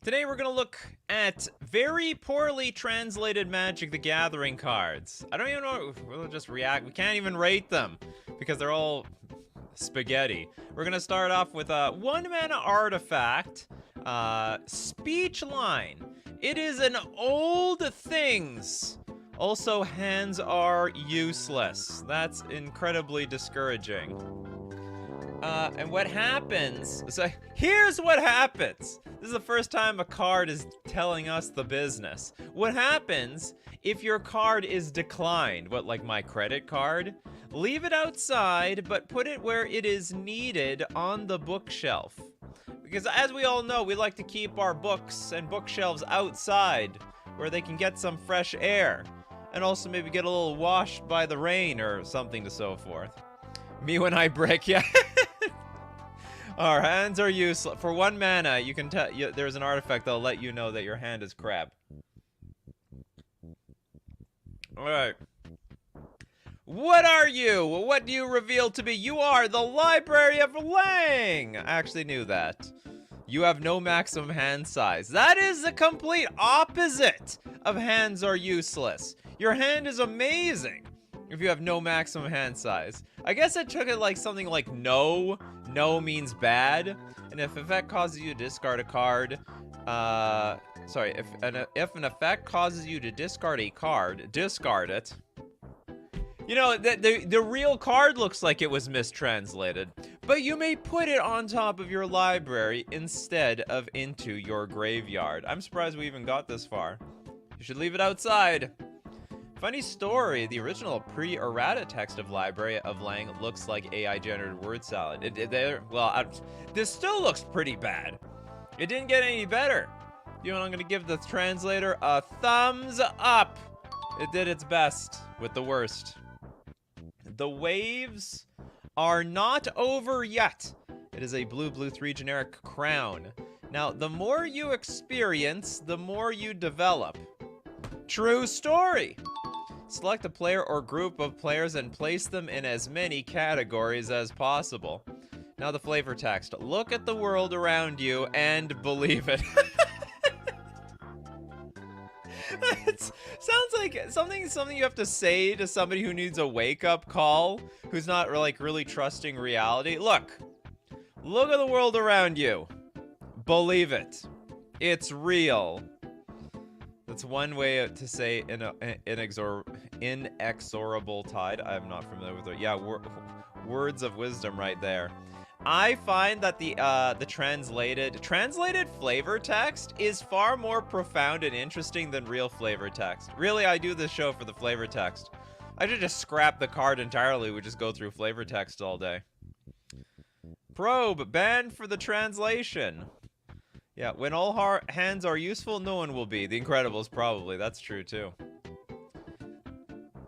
Today we're gonna look at very poorly translated Magic the Gathering cards. I don't even know, we'll just react. We can't even rate them because they're all spaghetti. We're gonna start off with a 1-mana artifact, speech line. It is an old things. Also, hands are useless. That's incredibly discouraging. And what happens, so here's what happens. This is the first time a card is telling us the business. What happens if your card is declined? What, like my credit card? Leave it outside, but put it where it is needed on the bookshelf. Because as we all know, we like to keep our books and bookshelves outside where they can get some fresh air. And also maybe get a little washed by the rain or something to so forth. Me when I brick, yeah. Our hands are useless. For 1 mana, you can tell there's an artifact that'll let you know that your hand is crap. Alright. What are you? What do you reveal to be? You are the Library of Lang! I actually knew that. You have no maximum hand size. That is the complete opposite of hands are useless. Your hand is amazing if you have no maximum hand size. I guess I took it like something like no. No means bad. And if effect causes you to discard a card, if an effect causes you to discard a card, discard it. You know, the real card looks like it was mistranslated, but you may put it on top of your library instead of into your graveyard. I'm surprised we even got this far. You should leave it outside. Funny story, the original pre-errata text of Library of Lang looks like AI-generated word salad. This still looks pretty bad. It didn't get any better. You know, I'm gonna give the translator a thumbs up. It did its best with the worst. The waves are not over yet. It is a blue 3 generic crown. Now, the more you experience, the more you develop. True story. Select a player or group of players and place them in as many categories as possible. Now the flavor text. Look at the world around you and believe it. It sounds like something you have to say to somebody who needs a wake-up call, who's not really trusting reality. Look at the world around you. Believe it. It's real. That's one way to say inexorable tide. I'm not familiar with it. Yeah, words of wisdom right there. I find that the translated flavor text is far more profound and interesting than real flavor text. Really, I do this show for the flavor text. I should just scrap the card entirely. We just go through flavor text all day. Probe banned for the translation. Yeah, when all hands are useful, no one will be. The Incredibles, probably. That's true, too.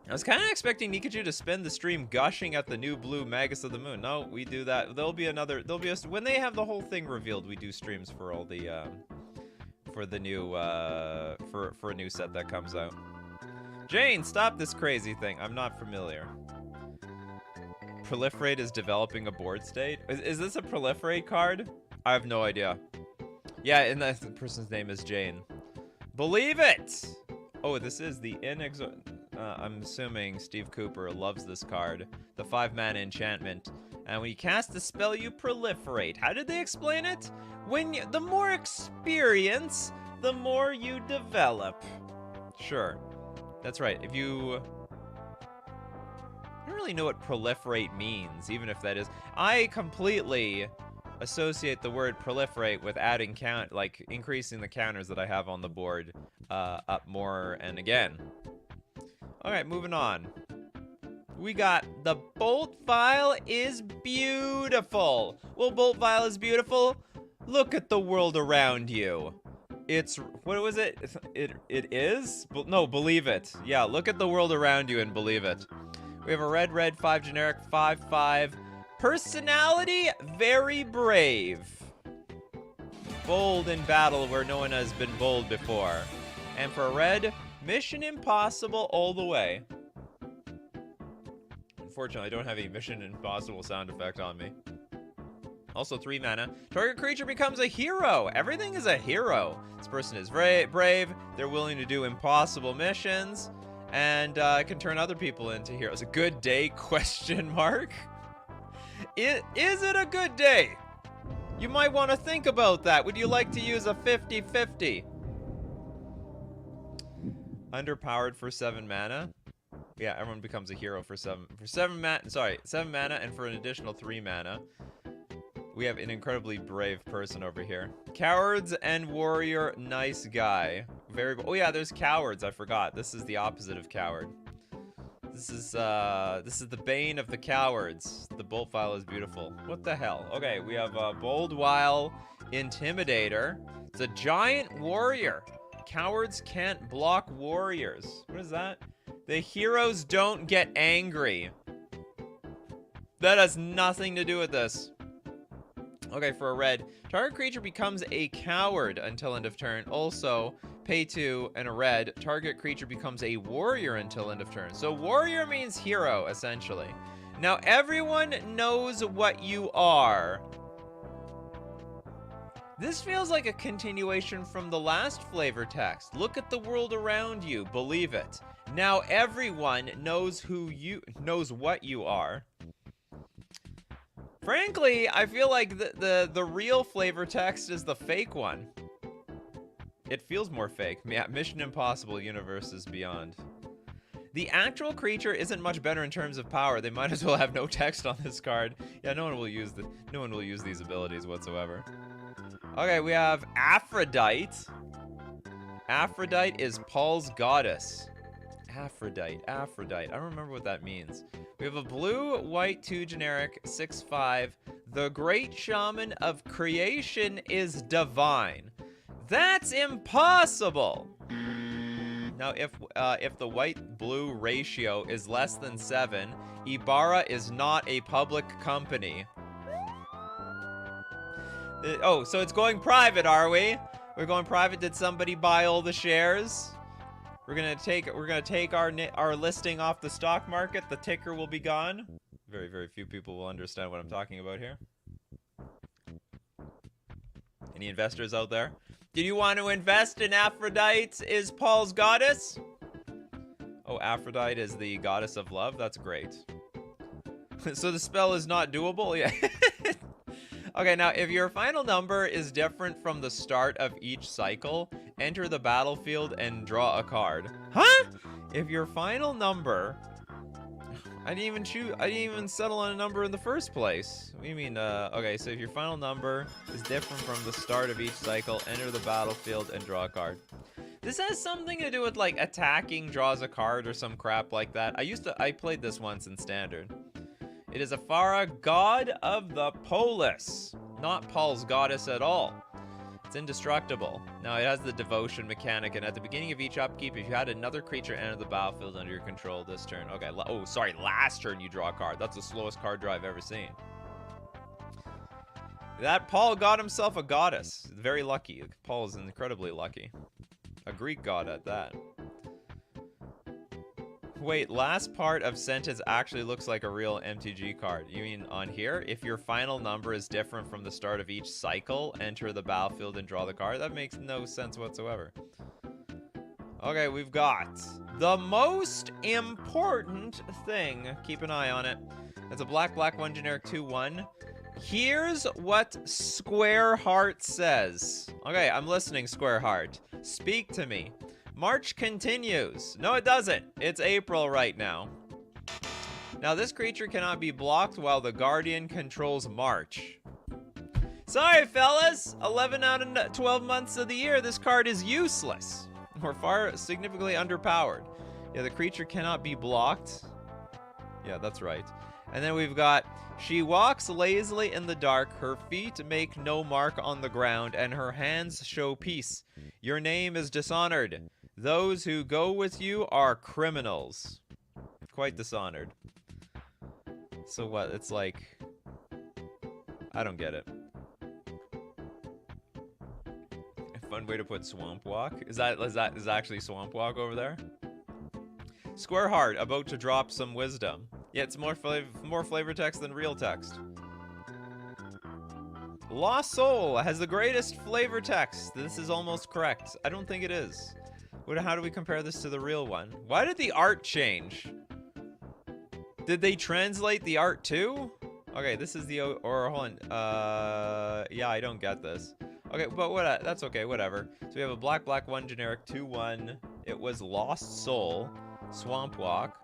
I was kind of expecting Nikachu to spend the stream gushing at the new blue Magus of the Moon. No, we do that. When they have the whole thing revealed, we do streams for all the, for the new, for a new set that comes out. Jane, stop this crazy thing. I'm not familiar. Proliferate is developing a board state? Is this a Proliferate card? I have no idea. Yeah, and the person's name is Jane. Believe it! Oh, this is the I'm assuming Steve Cooper loves this card. The 5-mana enchantment. And when you cast a spell, you proliferate. How did they explain it? The more experience, the more you develop. Sure. That's right. I don't really know what proliferate means, even if that is. I completely associate the word proliferate with adding increasing the counters that I have on the board up more and again. Alright, moving on. We got the Bolt Vial is beautiful. Well, Bolt Vial is beautiful. Look at the world around you. What was it? It is? No, believe it. Yeah, look at the world around you and believe it. We have a red 5 generic 5/5. Personality, very brave. Bold in battle where no one has been bold before. And for red, Mission Impossible all the way. Unfortunately, I don't have a Mission Impossible sound effect on me. Also 3 mana. Target creature becomes a hero. Everything is a hero. This person is brave. They're willing to do impossible missions. And can turn other people into heroes. A good day, question mark? Is it a good day? You might want to think about that. Would you like to use a 50-50? Underpowered for 7 mana. Yeah, everyone becomes a hero for 7 mana. Sorry, 7 mana, and for an additional 3 mana. We have an incredibly brave person over here. Cowards and warrior, nice guy. Oh yeah, there's cowards. I forgot. This is the opposite of coward. This is the bane of the cowards. The bolt file is beautiful. What the hell? Okay, we have a Boldwile Intimidator. It's a giant warrior. Cowards can't block warriors. What is that? The heroes don't get angry. That has nothing to do with this. Okay, for a red, target creature becomes a coward until end of turn. Also, pay 2 and a red, target creature becomes a warrior until end of turn. So warrior means hero, essentially. Now everyone knows what you are. This feels like a continuation from the last flavor text. Look at the world around you, believe it. Now everyone knows what you are. Frankly, I feel like the real flavor text is the fake one. It feels more fake. Yeah, Mission Impossible Universes Beyond. The actual creature isn't much better in terms of power. They might as well have no text on this card. Yeah, no one will use these abilities whatsoever. Okay, we have Aphrodite. Aphrodite is Paul's goddess. Aphrodite. I don't remember what that means. We have a blue, white, 2 generic, 6/5. The great shaman of creation is divine. That's impossible. Now, if the white-blue ratio is less than 7, Ibarra is not a public company. Oh, so it's going private, are we? We're going private. Did somebody buy all the shares? We're gonna take our listing off the stock market. The ticker will be gone. Very, very few people will understand what I'm talking about here. Any investors out there? Do you want to invest in Aphrodite is Paul's goddess? Oh, Aphrodite is the goddess of love? That's great. So the spell is not doable? Yeah. Okay, now if your final number is different from the start of each cycle, enter the battlefield and draw a card. Huh? If your final number... I didn't even settle on a number in the first place. What do you mean? Okay, so if your final number is different from the start of each cycle, enter the battlefield and draw a card. This has something to do with, like, attacking draws a card or some crap like that. I played this once in Standard. It is Aphara, god of the polis. Not Paul's goddess at all. It's indestructible. Now, it has the devotion mechanic, and at the beginning of each upkeep, if you had another creature enter the battlefield under your control this turn. Okay, oh, sorry, last turn you draw a card. That's the slowest card draw I've ever seen. That Paul got himself a goddess. Very lucky. Paul is incredibly lucky. A Greek god at that. Wait, last part of sentence actually looks like a real MTG card. You mean on here? If your final number is different from the start of each cycle, enter the battlefield and draw the card? That makes no sense whatsoever. Okay, we've got the most important thing. Keep an eye on it. It's a black 1 generic 2/1. Here's what Square Heart says. Okay, I'm listening, Square Heart. Speak to me. March continues. No, it doesn't. It's April right now. Now, this creature cannot be blocked while the Guardian controls March. Sorry, fellas. 11 out of 12 months of the year, this card is useless. Or far significantly underpowered. Yeah, the creature cannot be blocked. Yeah, that's right. And then we've got, she walks lazily in the dark, her feet make no mark on the ground, and her hands show peace. Your name is dishonored. Those who go with you are criminals. Quite dishonored. So what? It's like... I don't get it. A fun way to put Swamp Walk? Is actually Swamp Walk over there? Square Heart, about to drop some wisdom. Yeah, it's more flavor text than real text. Lost Soul has the greatest flavor text. This is almost correct. I don't think it is. How do we compare this to the real one? Why did the art change? Did they translate the art too? Okay, this is the or hold on. Yeah, I don't get this. Okay, but what? That's okay. Whatever. So we have a black 1 generic 2-1. It was Lost Soul, Swamp Walk.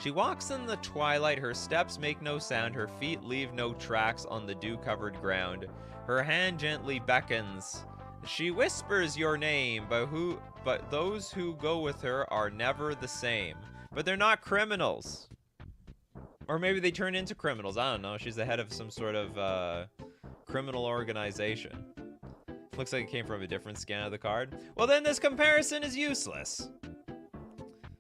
She walks in the twilight. Her steps make no sound. Her feet leave no tracks on the dew-covered ground. Her hand gently beckons. She whispers your name, but those who go with her are never the same. But they're not criminals. Or maybe they turn into criminals. I don't know. She's the head of some sort of criminal organization. Looks like it came from a different scan of the card. Well, then this comparison is useless.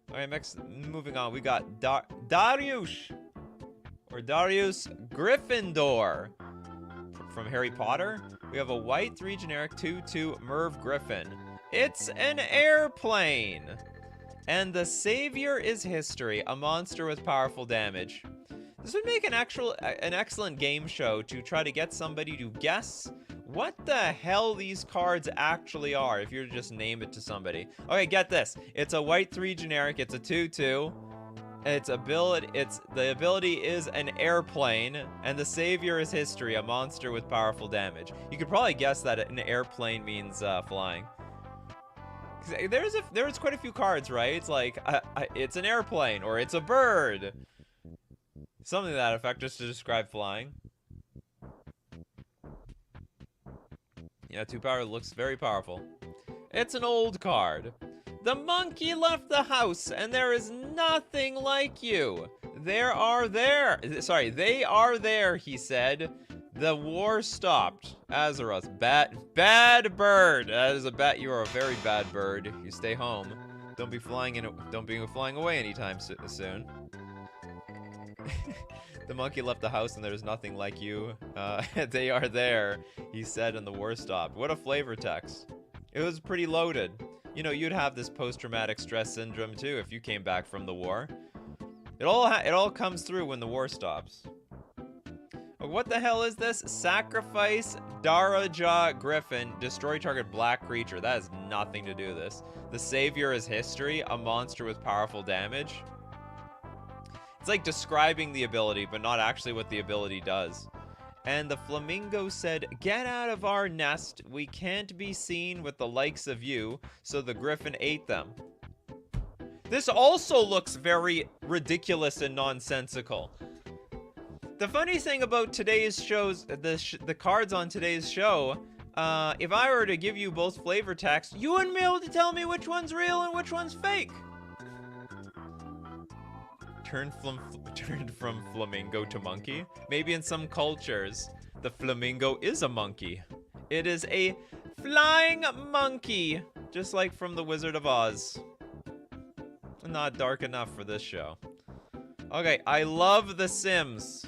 Alright, next, moving on. We got Darius Gryffindor from Harry Potter. We have a white 3 generic 2-2 Merv Griffin. It's an airplane. And the savior is history, a monster with powerful damage. This would make an excellent game show to try to get somebody to guess what the hell these cards actually are, if you were to just name it to somebody. Okay, get this. It's a white 3 generic, it's a 2-2. The ability is an airplane, and the savior is history, a monster with powerful damage. You could probably guess that an airplane means flying. There's quite a few cards, right? It's like it's an airplane or it's a bird, something to that effect, just to describe flying. Yeah, 2 power looks very powerful. It's an old card. The monkey left the house, and there is nothing like you. They are there, he said. The war stopped. Azeroth, bad bird. That is a bat. You are a very bad bird. You stay home. Don't be flying away anytime soon. The monkey left the house and there's nothing like you. They are there, he said, and the war stopped. What a flavor text. It was pretty loaded. You know, you'd have this post-traumatic stress syndrome too if you came back from the war. It all comes through when the war stops. What the hell is this? Sacrifice Daraja Griffin. Destroy target black creature. That has nothing to do with this. The savior is history. A monster with powerful damage. It's like describing the ability, but not actually what the ability does. And the flamingo said, "Get out of our nest. We can't be seen with the likes of you." So the griffin ate them. This also looks very ridiculous and nonsensical. The funny thing about today's shows, the cards on today's show, if I were to give you both flavor text, you wouldn't be able to tell me which one's real and which one's fake. Turned from flamingo to monkey. Maybe in some cultures, the flamingo is a monkey. It is a flying monkey, just like from The Wizard of Oz. Not dark enough for this show. Okay, I love The Sims.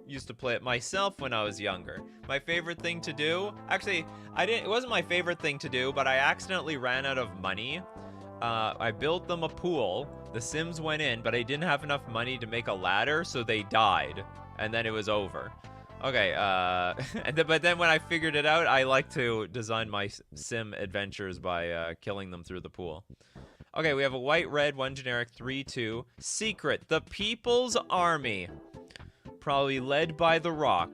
Used to play it myself when I was younger. My favorite thing to do, actually, it wasn't my favorite thing to do, but I accidentally ran out of money. I built them a pool. The Sims went in, but I didn't have enough money to make a ladder, so they died. And then it was over. Okay, but then when I figured it out, I like to design my Sim adventures by killing them through the pool. Okay, we have a white-red, 1 generic, 3-2. Secret, the People's Army. Probably led by The Rock.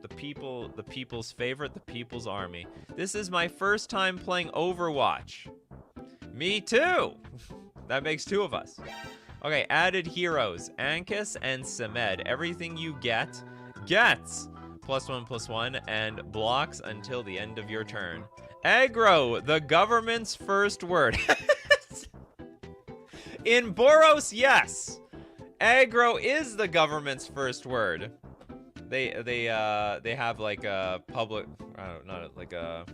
The people's favorite, the People's Army. This is my first time playing Overwatch. Me too! That makes 2 of us. Okay, added heroes. Ankus and Samed. Everything you gets +1/+1 and blocks until the end of your turn. Aggro, the government's first word. In Boros, yes. Aggro is the government's first word. They have like a public, I don't know, like a,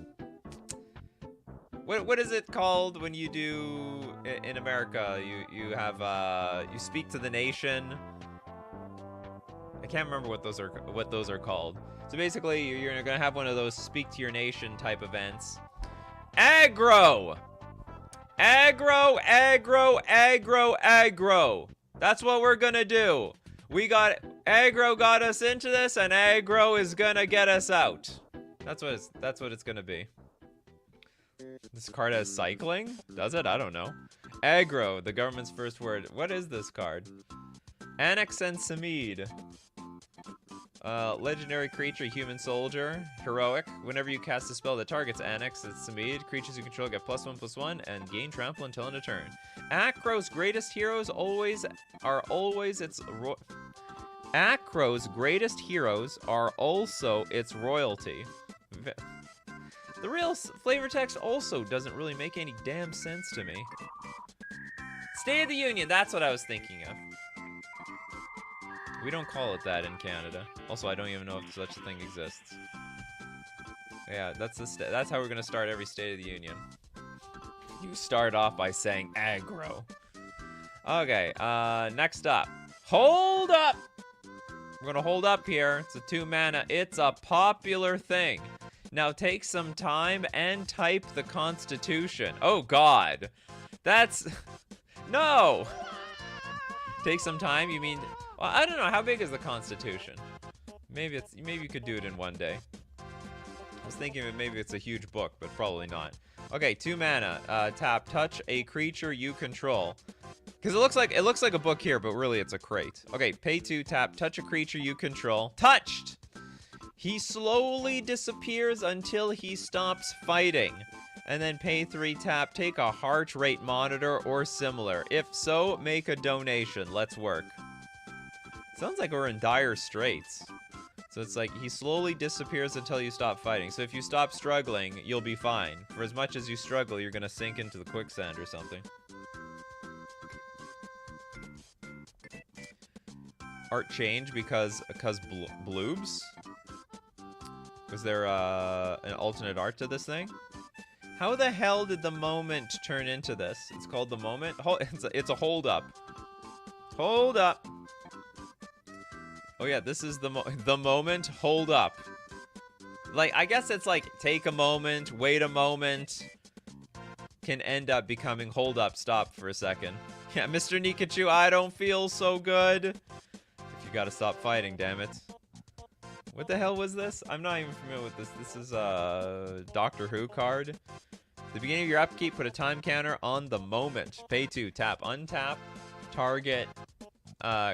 what is it called when you do in America? You have you speak to the nation. I can't remember what those are called. So basically, you're gonna have one of those speak to your nation type events. Aggro. Aggro. That's what we're gonna do. We got Aggro got us into this, and aggro is gonna get us out. That's what it's gonna be. This card has cycling? Does it? I don't know. Aggro, the government's first word. What is this card? Annex and Samid. Legendary creature, human soldier. Heroic. Whenever you cast a spell that targets Annex and Samid, creatures you control get +1/+1 and gain trample until end of turn. Acro's greatest heroes are also its royalty. The real flavor text also doesn't really make any damn sense to me. State of the Union, that's what I was thinking of. We don't call it that in Canada. Also, I don't even know if such a thing exists. Yeah, that's how we're gonna start every State of the Union. You start off by saying aggro. Okay, next up. Hold up! We're gonna hold up here. It's a 2 mana. It's a popular thing. Now take some time and type the Constitution. Oh God. That's... No! Take some time, you mean... Well, I don't know, how big is the Constitution? Maybe you could do it in one day. I was thinking maybe it's a huge book, but probably not. Okay, 2 mana. Tap, touch a creature you control. Because it looks like a book here, but really it's a crate. Okay, pay 2, tap, touch a creature you control. Touched! He slowly disappears until he stops fighting. And then pay 3, tap, take a heart rate monitor or similar. If so, make a donation. Let's work. Sounds like we're in dire straits. So it's like, he slowly disappears until you stop fighting. So if you stop struggling, you'll be fine. For as much as you struggle, you're gonna sink into the quicksand or something. Art change because bloobs? Was there an alternate art to this thing? How the hell did the moment turn into this? It's called the moment? It's a hold up. Hold up. Oh yeah, this is the moment, hold up. Like, I guess it's like, take a moment, wait a moment. Can end up becoming hold up, stop for a second. Yeah, Mr. Nikachu, I don't feel so good. If you gotta stop fighting, damn it. What the hell was this? I'm not even familiar with this. This is a Doctor Who card. At the beginning of your upkeep, put a time counter on the moment. Pay 2, tap, untap, target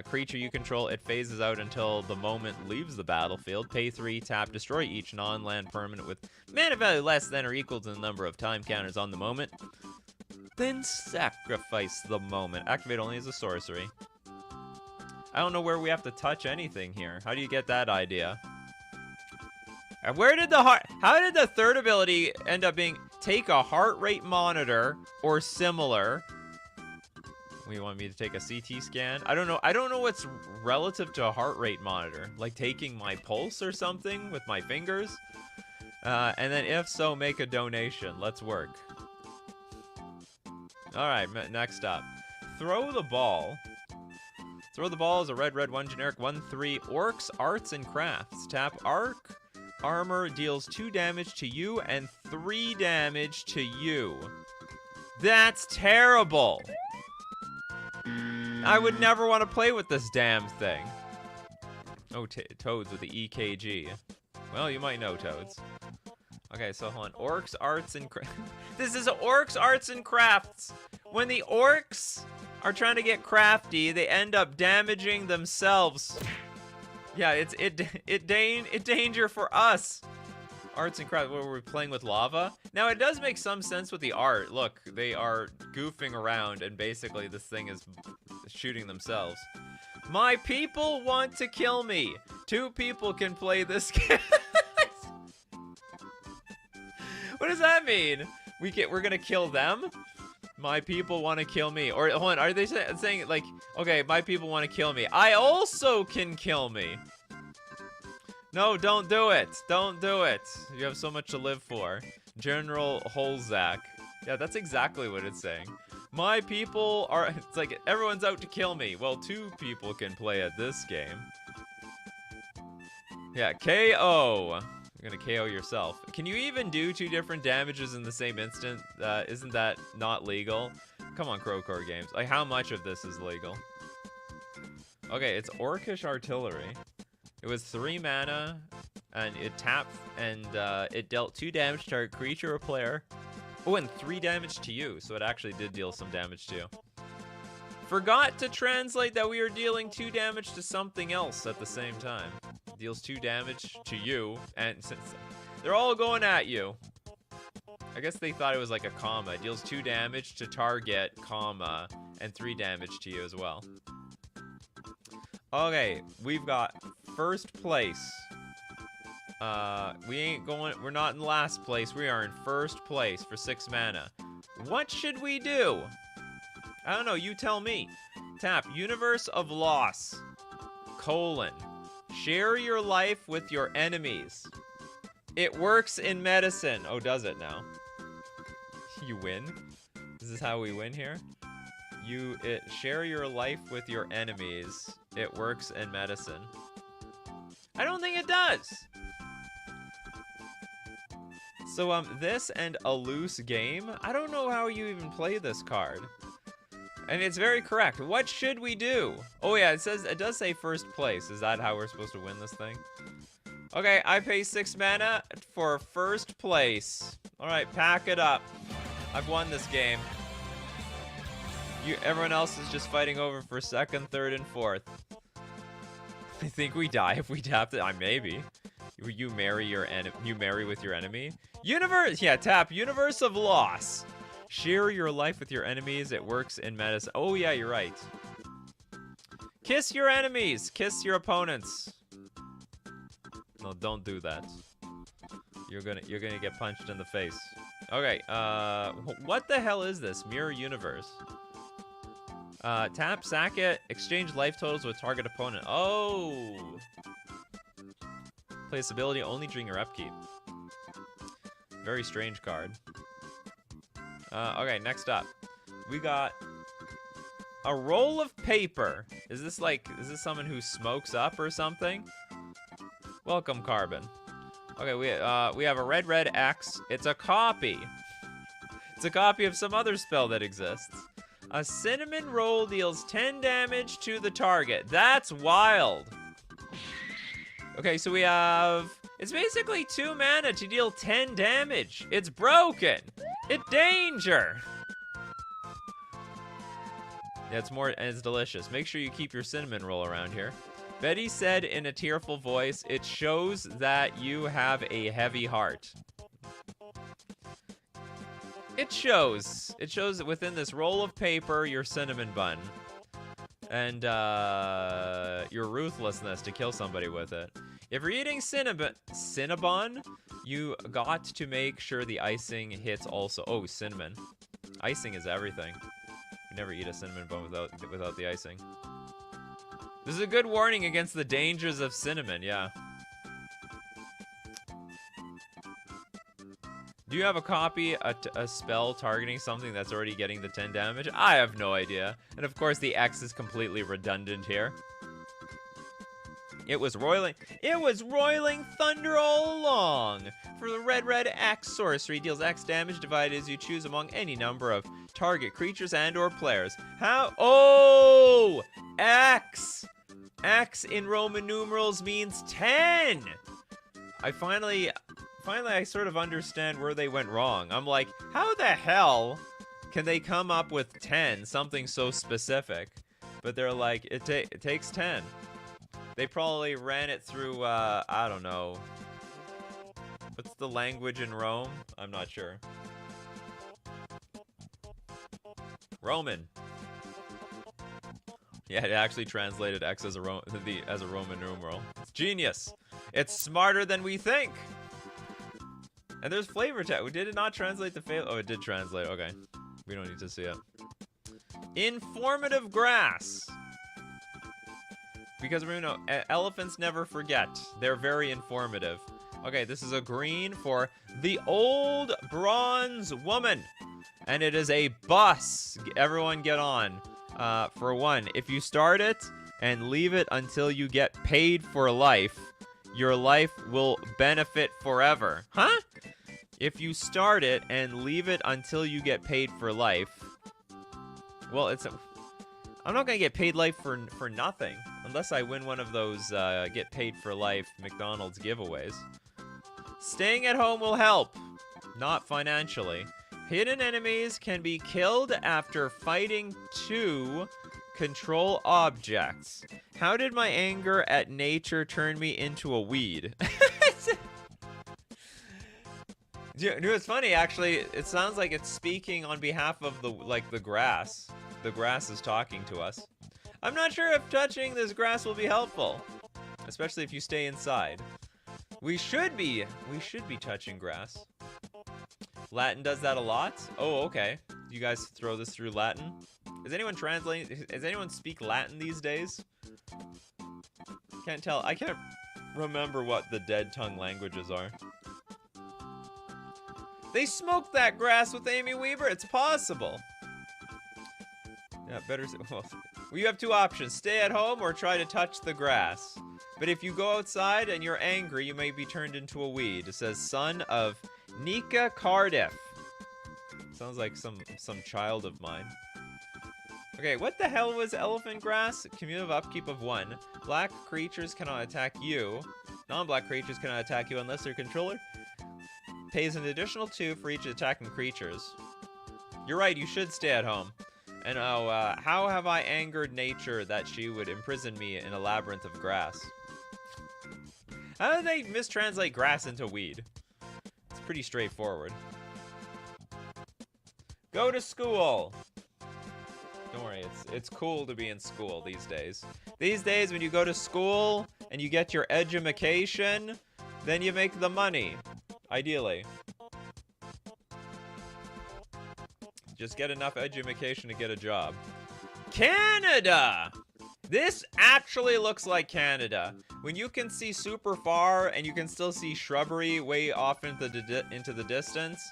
creature you control. It phases out until the moment leaves the battlefield. Pay 3, tap, destroy each non-land permanent with mana value less than or equal to the number of time counters on the moment. Then sacrifice the moment. Activate only as a sorcery. I don't know where we have to touch anything here. How do you get that idea? And where did how did the third ability end up being take a heart rate monitor or similar? You want me to take a CT scan? I don't know what's relative to a heart rate monitor. Like taking my pulse or something with my fingers? And then if so, make a donation. Let's work. Alright, next up. Throw the ball. Throw the ball is a red 1 generic 1/3 Orcs, Arts, and Crafts. Tap Arc. Armor deals 2 damage to you and 3 damage to you. That's terrible. I would never want to play with this damn thing. Oh, Toads with the EKG. Well, you might know Toads. Okay, so hold on. Orcs, Arts, and Crafts. This is Orcs, Arts, and Crafts. When the Orcs are trying to get crafty, they end up damaging themselves. Yeah, it's danger for us. Arts and Crafts, where we're playing with lava. Now, it does make some sense with the art. Look, they are goofing around, and basically this thing is shooting themselves. My people want to kill me. 2 people can play this game. What does that mean? We're gonna kill them? My people want to kill me. Or, hold on, are they saying, like, okay, my people want to kill me. I also can kill me. No, don't do it. Don't do it. You have so much to live for. General Holzak. Yeah, that's exactly what it's saying. My people are... It's like, everyone's out to kill me. Well, 2 people can play at this game. Yeah, KO. You're gonna KO yourself. Can you even do 2 different damages in the same instant? Isn't that not legal? Come on, Crowcore Games. Like, how much of this is legal? Okay, it's Orcish Artillery. It was 3 mana, and it tapped, and it dealt 2 damage to target creature or player. Oh, and 3 damage to you, so it actually did deal some damage to you. Forgot to translate that we are dealing 2 damage to something else at the same time. Deals 2 damage to you, and since they're all going at you. I guess they thought it was like a comma. It deals 2 damage to target, comma, and 3 damage to you as well. Okay, we've got first place. We're not in last place. We are in first place for 6 mana. What should we do? I don't know, you tell me. Tap Universe of Loss, : share your life with your enemies. It works in medicine. Oh, does it now? You win? Is this how we win here? Share your life with your enemies. It works in medicine. I don't think it does. So, this and a loose game? I don't know how you even play this card. And it's very correct. What should we do? Oh yeah, it does say first place. Is that how we're supposed to win this thing? Okay, I pay 6 mana for first place. Alright, pack it up. I've won this game. Everyone else is just fighting over for second, third, and fourth. I think we die if we tap it. Maybe. You marry your you marry with your enemy. Tap Universe of Loss. Share your life with your enemies. It works in medicine. Oh yeah, you're right. Kiss your enemies. Kiss your opponents. No, don't do that. You're gonna get punched in the face. Okay, what the hell is this? Mirror Universe. Tap, sack it, exchange life totals with target opponent. Oh! Play this ability only during your upkeep. Very strange card. Okay, next up. We got a roll of paper. Is this someone who smokes up or something? Welcome, Carbon. Okay, we have a red X. It's a copy. It's a copy of some other spell that exists. A cinnamon roll deals 10 damage to the target. That's wild. Okay, so we have... It's basically 2 mana to deal 10 damage. It's broken. It's danger. Yeah, it's delicious. Make sure you keep your cinnamon roll around here. Betty said in a tearful voice, it shows that you have a heavy heart. It shows. It shows that within this roll of paper, your cinnamon bun. And your ruthlessness to kill somebody with it. If you're eating Cinnabon, you got to make sure the icing hits also. Oh, cinnamon. Icing is everything. You never eat a cinnamon bun without the icing. This is a good warning against the dangers of cinnamon, yeah. Do you have a copy, a spell targeting something that's already getting the 10 damage? I have no idea. And of course the X is completely redundant here. It was roiling thunder all along. For the red X sorcery, deals X damage divided as you choose among any number of target creatures and or players. How? Oh! X! X in Roman numerals means 10! I finally I sort of understand where they went wrong. I'm like, how the hell can they come up with 10, something so specific? But they're like, it takes 10. They probably ran it through, I don't know. What's the language in Rome? I'm not sure. Roman. Yeah, it actually translated X as a Roman numeral. It's genius. It's smarter than we think. And there's flavor text. Did it not translate the fail? Oh, it did translate. Okay. We don't need to see it. Informative grass. Because we know elephants never forget. They're very informative. Okay, this is a green for the old bronze woman. And it is a bus. Everyone get on. For one, if you start it and leave it until you get paid for life, your life will benefit forever. Huh? If you start it and leave it until you get paid for life, well, I'm not gonna get paid life for nothing. Unless I win one of those get paid for life McDonald's giveaways. Staying at home will help. Not financially. Hidden enemies can be killed after fighting to control objects. How did my anger at nature turn me into a weed? Dude, it's funny, actually. It sounds like it's speaking on behalf of the grass. The grass is talking to us. I'm not sure if touching this grass will be helpful, especially if you stay inside. We should be touching grass. Latin does that a lot? Oh, okay. You guys throw this through Latin? Is anyone translating? Does anyone speak Latin these days? Can't tell. I can't remember what the dead tongue languages are. They smoked that grass with Amy Weaver. It's possible. Yeah, better. Well, you have two options. Stay at home or try to touch the grass. But if you go outside and you're angry, you may be turned into a weed. It says, son of Nika Cardiff. Sounds like some child of mine. Okay, what the hell was elephant grass? Cumulative upkeep of 1. Black creatures cannot attack you. Non-black creatures cannot attack you unless their controller pays an additional 2 for each attacking creatures. You're right, you should stay at home. And how have I angered nature that she would imprison me in a labyrinth of grass? How do they mistranslate grass into weed? It's pretty straightforward. Go to school! Don't worry, it's cool to be in school these days. These days, when you go to school and you get your edumacation, then you make the money. Ideally. Just get enough edumacation to get a job. Canada! This actually looks like Canada. When you can see super far and you can still see shrubbery way off into the distance,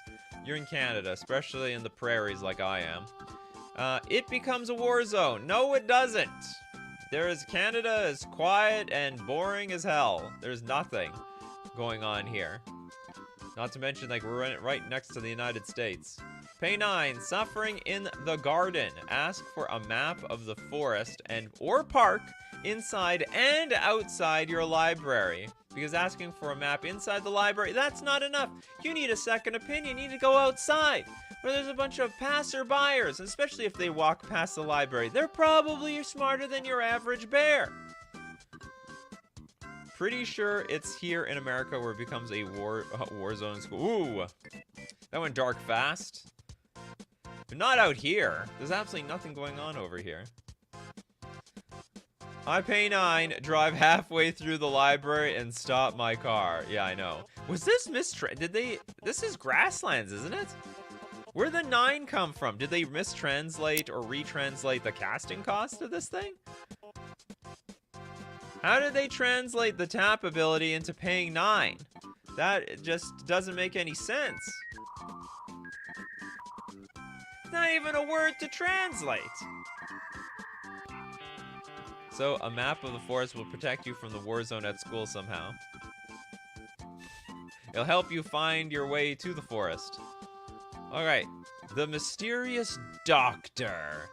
you're in Canada, especially in the prairies like I am. It becomes a war zone. No, it doesn't. Canada is quiet and boring as hell. There's nothing going on here. Not to mention, like, we're right next to the United States. Pay 9, suffering in the garden. Ask for a map of the forest or park inside and outside your library. Because asking for a map inside the library, that's not enough. You need a second opinion. You need to go outside where there's a bunch of passerbyers, especially if they walk past the library. They're probably smarter than your average bear. Pretty sure it's here in America where it becomes a war zone school. Ooh, that went dark fast. But not out here. There's absolutely nothing going on over here. I pay 9, drive halfway through the library and stop my car. Yeah, I know. Was this this is grasslands, isn't it? Where'd the 9 come from? Did they mistranslate or retranslate the casting cost of this thing? How did they translate the tap ability into paying 9? That just doesn't make any sense. It's not even a word to translate. So, a map of the forest will protect you from the war zone at school somehow. It'll help you find your way to the forest. Alright, the mysterious doctor.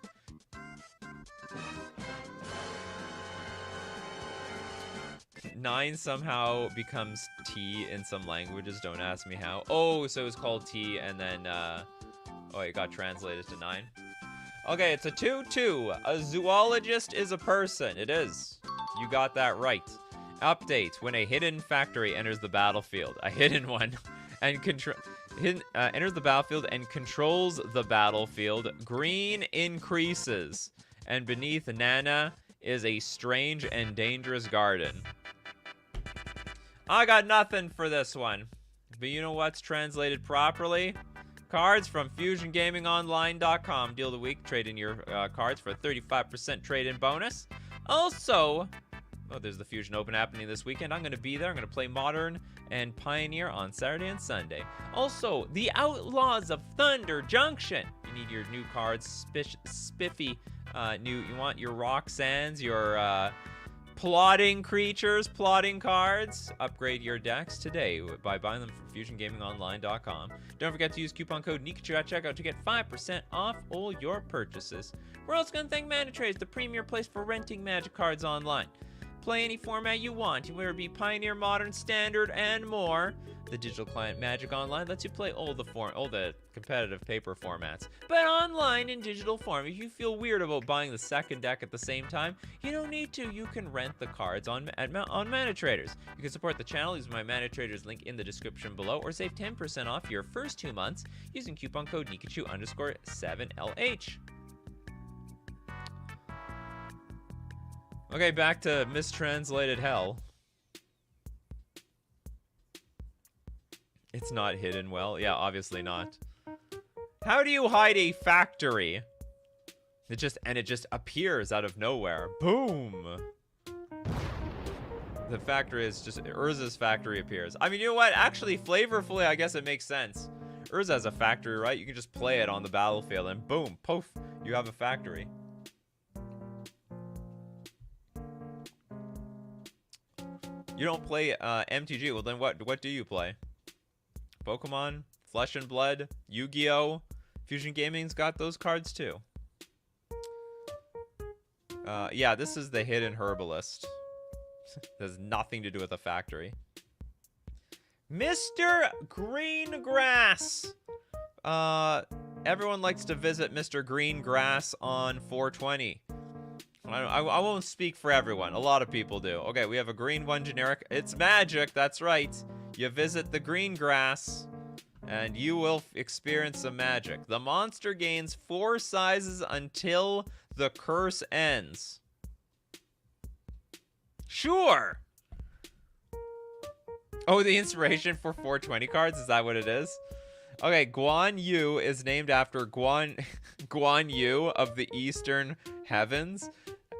Nine somehow becomes T in some languages, don't ask me how. Oh, so it's called T and then, oh, it got translated to 9. Okay, it's a 2-2. A zoologist is a person. It is. You got that right. Update. When a hidden factory enters the battlefield. A hidden one. And enters the battlefield and controls the battlefield. Green increases. And beneath Nana is a strange and dangerous garden. I got nothing for this one. But you know what's translated properly? Cards from FusionGamingOnline.com. Deal of the week. Trade in your cards for a 35% trade-in bonus. Also, oh, there's the Fusion Open happening this weekend. I'm going to be there. I'm going to play Modern and Pioneer on Saturday and Sunday. Also, the Outlaws of Thunder Junction. You need your new cards. Spiffy. You want your Roxannes, your Plotting creatures, plotting cards. Upgrade your decks today by buying them from FusionGamingOnline.com. Don't forget to use coupon code Nikachu at checkout to get 5% off all your purchases. We're also going to thank ManaTrade, the premier place for renting Magic cards online. Play any format you want, whether it be Pioneer, Modern, Standard, and more. The digital client Magic Online lets you play all the competitive paper formats, but online in digital form. If you feel weird about buying the second deck at the same time, you don't need to. You can rent the cards on ManaTraders. You can support the channel using my ManaTraders link in the description below, or save 10% off your first 2 months using coupon code Nikachu_7LH. Okay, back to mistranslated hell. It's not hidden well. Yeah, obviously not. How do you hide a factory? It just appears out of nowhere. Boom. The factory is just Urza's factory appears. I mean, you know what? Actually, flavorfully, I guess it makes sense. Urza has a factory, right? You can just play it on the battlefield and boom, poof, you have a factory. You don't play MTG. Well, then what do you play? Pokemon, Flesh and Blood, Yu-Gi-Oh! Fusion Gaming's got those cards too. Yeah, this is the hidden herbalist. Has nothing to do with a factory. Mr. Greengrass. Everyone likes to visit Mr. Greengrass on 420. I won't speak for everyone. A lot of people do. Okay, we have a green one generic. It's magic, that's right. You visit the green grass, and you will experience some magic. The monster gains 4 sizes until the curse ends. Sure! Oh, the inspiration for 420 cards? Is that what it is? Okay, Guan Yu is named after Guan Yu of the Eastern Heavens.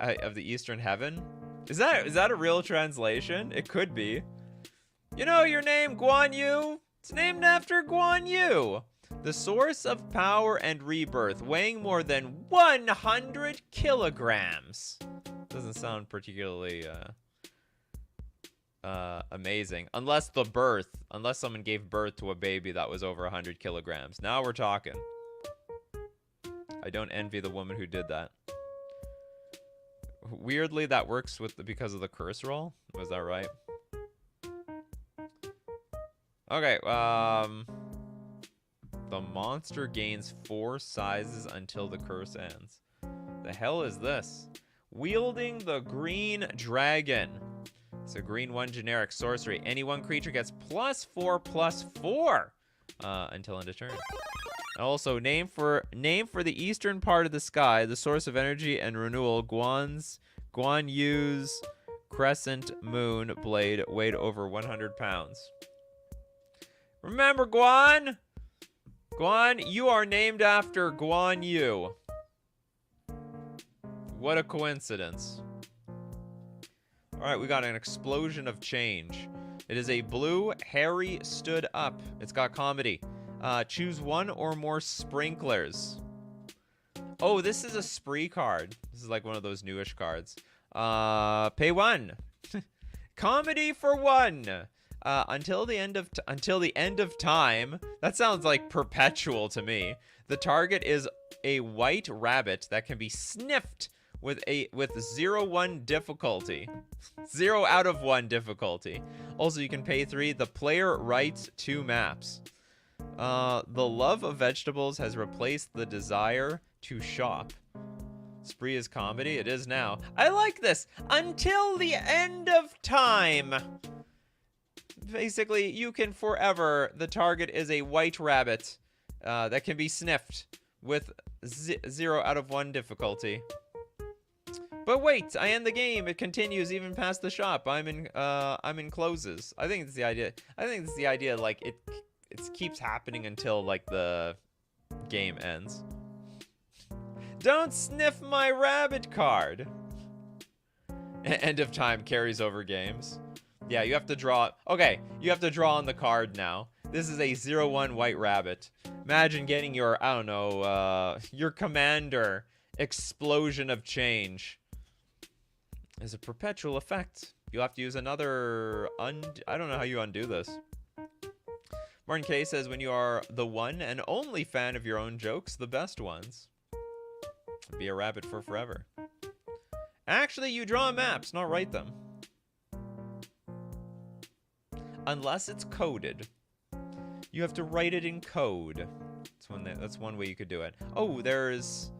Of the Eastern Heaven? Is that a real translation? It could be. You know your name, Guan Yu? It's named after Guan Yu. The source of power and rebirth, weighing more than 100 kilograms. Doesn't sound particularly amazing. Unless someone gave birth to a baby that was over 100 kilograms. Now we're talking. I don't envy the woman who did that. Weirdly, that works because of the curse roll. Was that right? Okay, the monster gains 4 sizes until the curse ends. The hell is this? Wielding the green dragon. It's a green 1 generic sorcery. Any one creature gets +4/+4 until end of turn. Also, name for the eastern part of the sky, the source of energy and renewal, Guan Yu's crescent moon blade weighed over 100 pounds. Remember, Guan? Guan, you are named after Guan Yu. What a coincidence. Alright, we got an explosion of change. It is a blue Harry stood up. It's got comedy. Choose 1 or more sprinklers. Oh, this is a spree card. This is like one of those newish cards. Pay 1. Comedy for 1. Until the end of time. That sounds like perpetual to me. The target is a white rabbit that can be sniffed with 0/1 difficulty. 0 out of 1 difficulty. Also, you can pay 3. The player writes 2 maps. The love of vegetables has replaced the desire to shop. Spree is comedy. It is now. I like this. Until the end of time. Basically, you can forever. The target is a white rabbit that can be sniffed with 0 out of 1 difficulty. But wait, I end the game. It continues even past the shop. I'm in closes. I think it's the idea. Like it keeps happening until like the game ends. Don't sniff my rabbit card. End of time carries over games. Yeah, you have to draw. Okay, you have to draw on the card now. This is a 0/1 white rabbit. Imagine getting your, I don't know, your commander explosion of change. is a perpetual effect. You'll have to use another I don't know how you undo this. Martin K says, when you are the one and only fan of your own jokes, the best ones. Be a rabbit for forever. Actually, you draw maps, not write them. Unless it's coded. You have to write it in code. That's one way you could do it. Oh, there's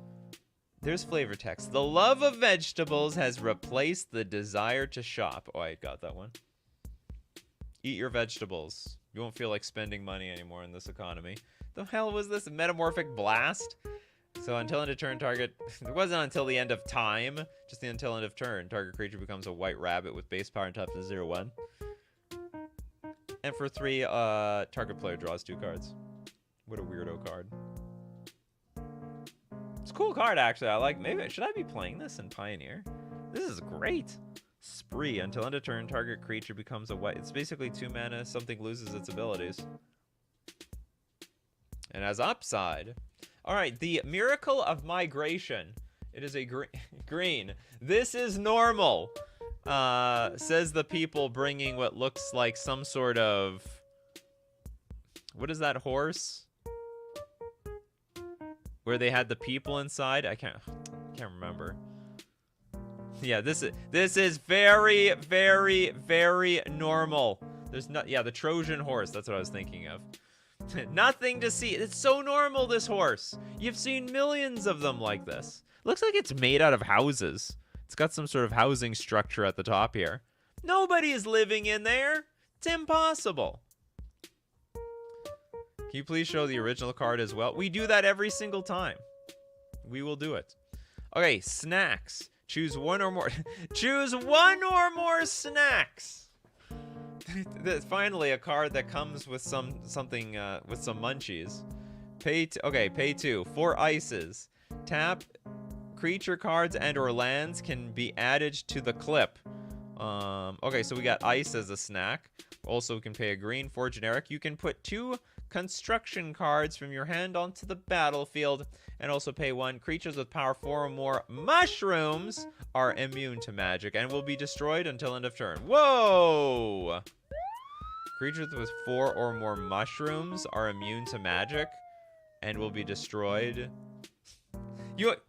flavor text. The love of vegetables has replaced the desire to shop. Oh, I got that one. Eat your vegetables. You won't feel like spending money anymore in this economy. The hell was this? A metamorphic blast? So until end of turn, target... It wasn't until the end of time. Just the until end of turn. Target creature becomes a white rabbit with base power and toughness 0/1. And for 3, target player draws 2 cards. What a weirdo card. It's a cool card, actually. I like... Maybe... Should I be playing this in Pioneer? This is great. Spree. Until end of turn, target creature becomes a white... It's basically 2 mana. Something loses its abilities. And as upside... Alright, the Miracle of Migration. It is a green. This is normal. Says the people bringing what looks like some sort of... What is that horse? Where they had the people inside? I can't remember. Yeah, this is very, very, very normal. There's not... Yeah, the Trojan horse. That's what I was thinking of. Nothing to see. It's so normal, this horse. You've seen millions of them like this. Looks like it's made out of houses. It's got some sort of housing structure at the top here. Nobody is living in there. It's impossible. Can you please show the original card as well? We do that every single time. We will do it. Okay, snacks. Choose one or more. Choose one or more snacks. Finally, a card that comes with something with some munchies. Pay 2. 4 ices. Tap. Creature cards and or lands can be added to the clip. Okay, so we got ice as a snack. Also, we can pay a green. 4 generic. You can put 2 construction cards from your hand onto the battlefield, and also pay 1. Creatures with power 4 or more mushrooms are immune to magic and will be destroyed until end of turn. Whoa! Creatures with 4 or more mushrooms are immune to magic and will be destroyed.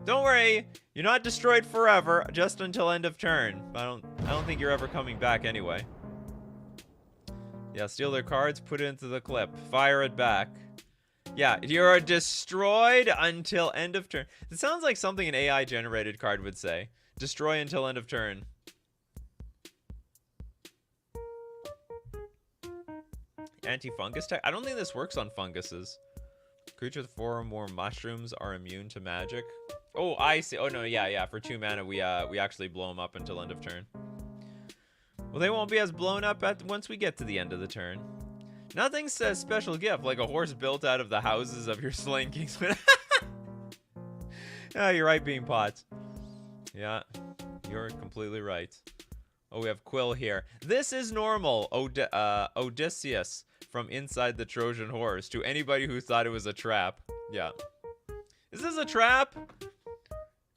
Don't worry, you're not destroyed forever, just until end of turn. I don't think you're ever coming back anyway. Yeah, steal their cards, put it into the clip, fire it back. Yeah, you're destroyed until end of turn. It sounds like something an AI generated card would say. Destroy until end of turn. Anti-fungus tech? I don't think this works on funguses. Creatures with 4 or more mushrooms are immune to magic. Oh, I see. Oh, no, yeah. For 2 mana, we actually blow them up until end of turn. Well, they won't be as blown up once we get to the end of the turn. Nothing says special gift, like a horse built out of the houses of your Slain Kingsman. Oh, you're right, Bean Pots. Yeah, you're completely right. Oh, we have Quill here. This is normal, Odysseus from inside the Trojan horse, to anybody who thought it was a trap. Yeah. Is this a trap?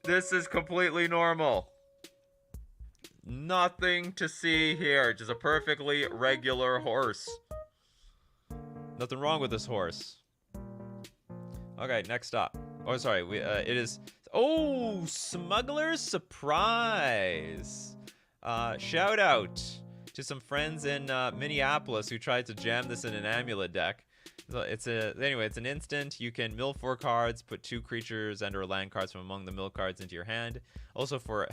This is completely normal. Nothing to see here. Just a perfectly regular horse. Nothing wrong with this horse. Okay, next up. Oh, sorry. It is... Oh, Smuggler's Surprise. Shout out to some friends in Minneapolis who tried to jam this in an amulet deck. So anyway, it's an instant. You can mill 4 cards, put 2 creatures and or land cards from among the mill cards into your hand. Also for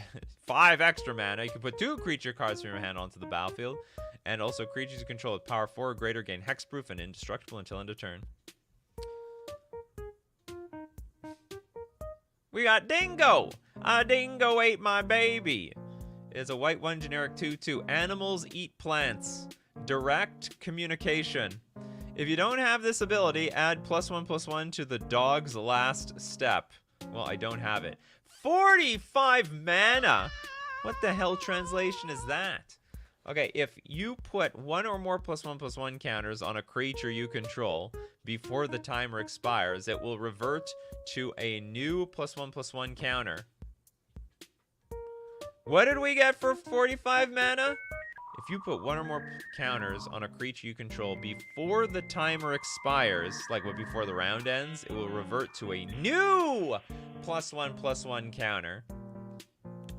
5 extra mana, you can put 2 creature cards from your hand onto the battlefield. And also creatures you control with power 4 or greater gain hexproof and indestructible until end of turn. We got Dingo! A dingo ate my baby! It's a white 1 generic 2/2. Animals eat plants. Direct communication. If you don't have this ability, add +1/+1 to the dog's last step. Well, I don't have it. 45 mana? What the hell translation is that? Okay, if you put 1 or more +1/+1 counters on a creature you control before the timer expires, it will revert to a new +1/+1 counter. What did we get for 45 mana? If you put one or more counters on a creature you control before the timer expires, like what before the round ends, it will revert to a new +1/+1 counter.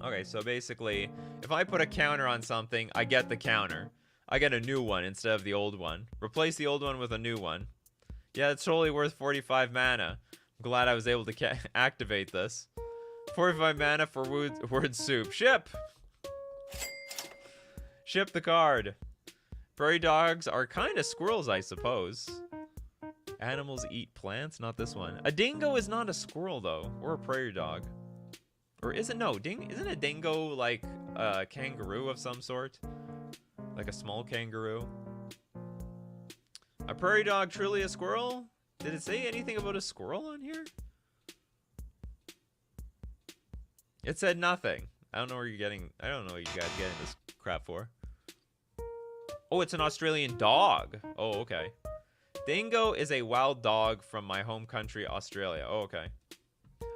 Okay, so basically, if I put a counter on something, I get the counter. I get a new one instead of the old one. Replace the old one with a new one. Yeah, it's totally worth 45 mana. I'm glad I was able to activate this. 45 mana for word soup. Ship! Ship the card. Prairie dogs are kind of squirrels, I suppose. Animals eat plants? Not this one. A dingo is not a squirrel, though. Or a prairie dog. Or is it? No, isn't a dingo like a kangaroo of some sort? Like a small kangaroo? A prairie dog truly a squirrel? Did it say anything about a squirrel on here? It said nothing. I don't know where you're getting... I don't know what you guys are getting this crap for. Oh, it's an Australian dog. Oh, okay. Dingo is a wild dog from my home country, Australia. Oh, okay.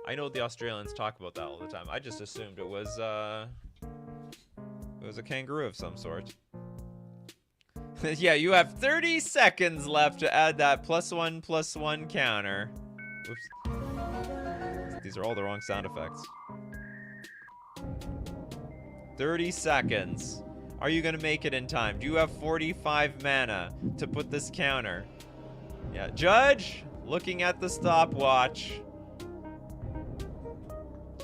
I know the Australians talk about that all the time. I just assumed it was a kangaroo of some sort. Yeah, you have 30 seconds left to add that +1/+1 counter. Oops. These are all the wrong sound effects. 30 seconds. Are you gonna make it in time? Do you have 45 mana to put this counter? Yeah, Judge, looking at the stopwatch.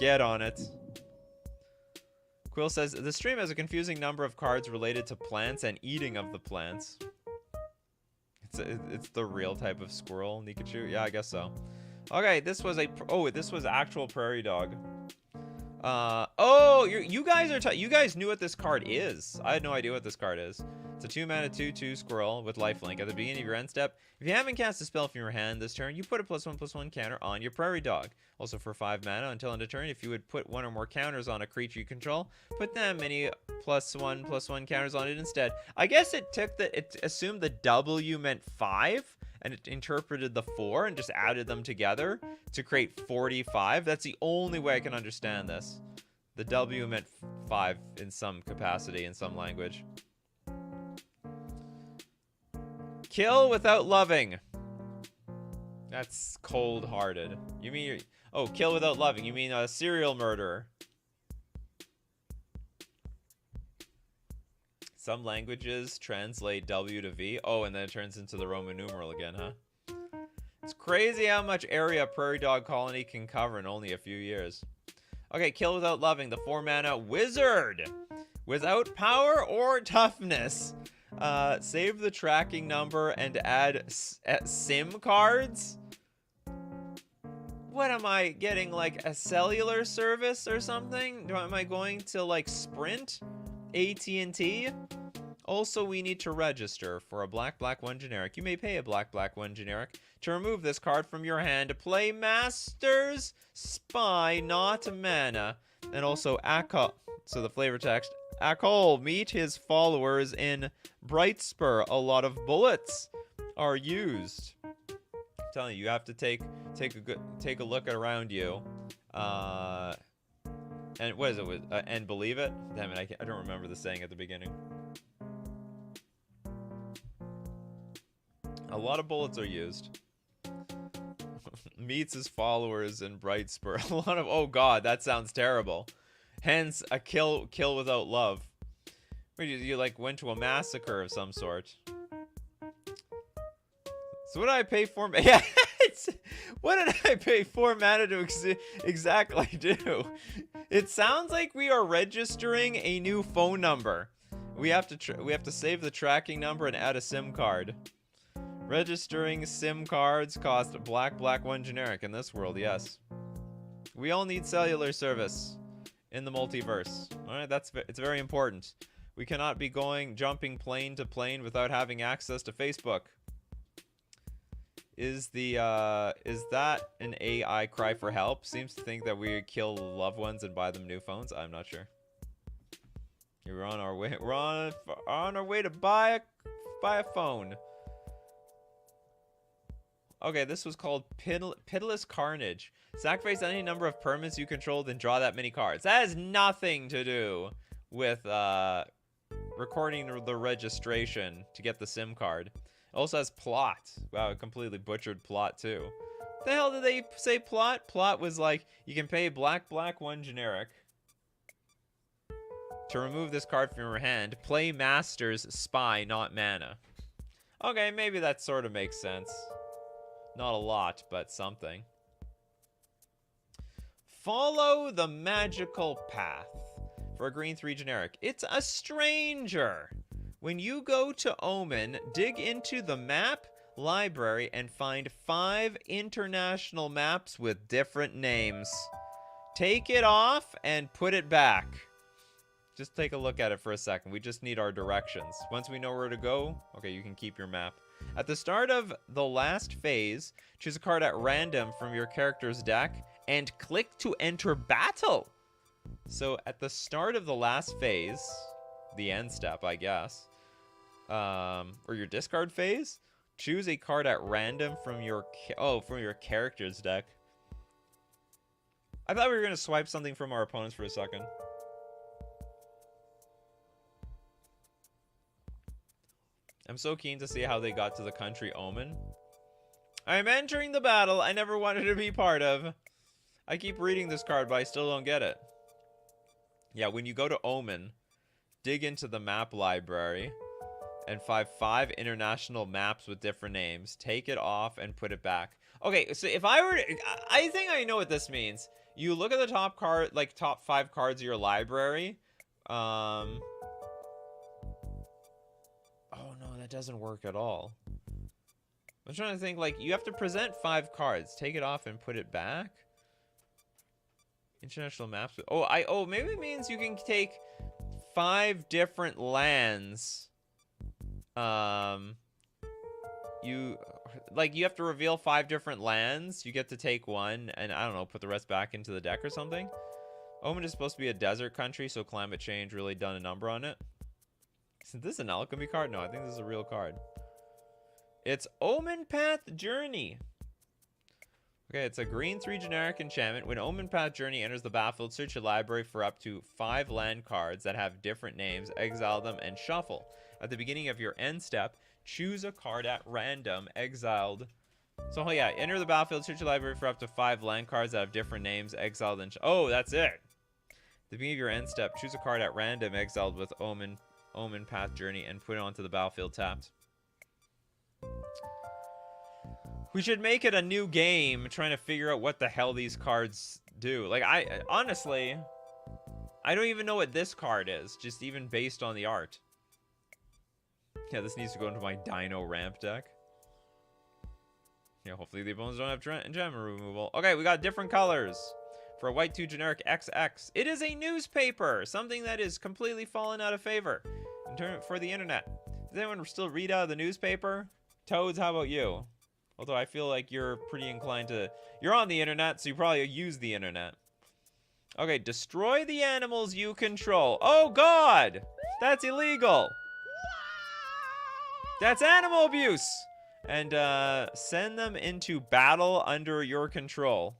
Get on it. Quill says, the stream has a confusing number of cards related to plants and eating of the plants. It's the real type of squirrel, Nikachu? Yeah, I guess so. Okay, this was actual prairie dog. Oh, you guys knew what this card is. I had no idea what this card is. It's a 2-mana 2/2 squirrel with lifelink. At the beginning of your end step, if you haven't cast a spell from your hand this turn, you put a +1/+1 counter on your prairie dog. Also for 5 mana until end of turn, if you would put one or more counters on a creature you control, put that many +1/+1 counters on it instead. I guess it assumed the W meant 5, and it interpreted the 4 and just added them together to create 45. That's the only way I can understand this. The W meant 5 in some capacity, in some language. Kill without loving. That's cold-hearted. You mean oh, kill without loving. You mean a serial murderer. Some languages translate W to V. Oh, and then it turns into the Roman numeral again, huh? It's crazy how much area a prairie dog colony can cover in only a few years. Okay, kill without loving. The 4-mana wizard. Without power or toughness. Save the tracking number and add SIM cards? What am I getting, like a cellular service or something? Am I going to like Sprint? AT&T? Also, we need to register for a black 1 generic. You may pay a black 1 generic to remove this card from your hand to play Master's Spy, not mana. And also, so the flavor text, Akol, meet his followers in Brightspur. A lot of bullets are used. I'm telling you, you have to take a look around you. And what is it? And believe it? Damn it, I don't remember the saying at the beginning. A lot of bullets are used. Meets his followers in Brightspur. A lot of... Oh god, that sounds terrible. Hence, a kill without love. You like went to a massacre of some sort. So what did I pay for? Yeah, what did I pay 4 mana to exactly do? It sounds like we are registering a new phone number. We have to save the tracking number and add a SIM card. Registering SIM cards cost black 1 generic in this world, yes. We all need cellular service in the multiverse. All right, it's very important. We cannot be jumping plane to plane without having access to Facebook. Is that an AI cry for help? Seems to think that we kill loved ones and buy them new phones. I'm not sure. We're on our way. We're on our way to buy a phone. Okay, this was called Pitiless Carnage. Sacrifice any number of permanents you control, then draw that many cards. That has nothing to do with recording the registration to get the SIM card. It also has plot. Wow, it completely butchered plot too. What the hell did they say plot? Plot was like, you can pay black 1 generic to remove this card from your hand. Play Master's Spy, not mana. Okay, maybe that sort of makes sense. Not a lot, but something. Follow the magical path. For a green 3 generic. It's a stranger. When you go to Omen, dig into the map library and find 5 international maps with different names. Take it off and put it back. Just take a look at it for a second. We just need our directions. Once we know where to go, okay, you can keep your map. At the start of the last phase, choose a card at random from your character's deck and click to enter battle. So at the start of the last phase, the end step, I guess, or your discard phase, choose a card at random from your character's deck. I thought we were gonna swipe something from our opponents for a second. I'm so keen to see how they got to the country Omen. I am entering the battle I never wanted to be part of. I keep reading this card, but I still don't get it. Yeah, when you go to Omen, dig into the map library and find 5 international maps with different names. Take it off and put it back. Okay, so if I were to, I think I know what this means. You look at the top card, like top 5 cards of your library. Oh no, that doesn't work at all. I'm trying to think, like, you have to present 5 cards. Take it off and put it back. International maps. Oh, maybe it means you can take 5 different lands. You have to reveal 5 different lands. You get to take one, and I don't know, put the rest back into the deck or something. Omen is supposed to be a desert country, so climate change really done a number on it. Isn't this an alchemy card? No, I think this is a real card. It's Omen Path Journey. Okay, it's a green 3 generic enchantment. When Omen Path Journey enters the battlefield, search your library for up to 5 land cards that have different names, exile them, and shuffle. At the beginning of your end step, choose a card at random, exiled. So, yeah, enter the battlefield, search your library for up to 5 land cards that have different names, exiled, and oh, that's it. At the beginning of your end step, choose a card at random, exiled with Omen Path Journey, and put it onto the battlefield tapped. We should make it a new game, trying to figure out what the hell these cards do. Like, honestly, I don't even know what this card is, just even based on the art. Yeah, this needs to go into my Dino Ramp deck. Yeah, hopefully the opponents don't have enchantment removal. Okay, we got different colors. For a white 2 generic XX. It is a newspaper, something that is completely fallen out of favor for the internet. Does anyone still read out of the newspaper? Toads, how about you? Although I feel like you're pretty inclined to... You're on the internet, so you probably use the internet. Okay, destroy the animals you control. Oh, God! That's illegal! That's animal abuse! And, send them into battle under your control.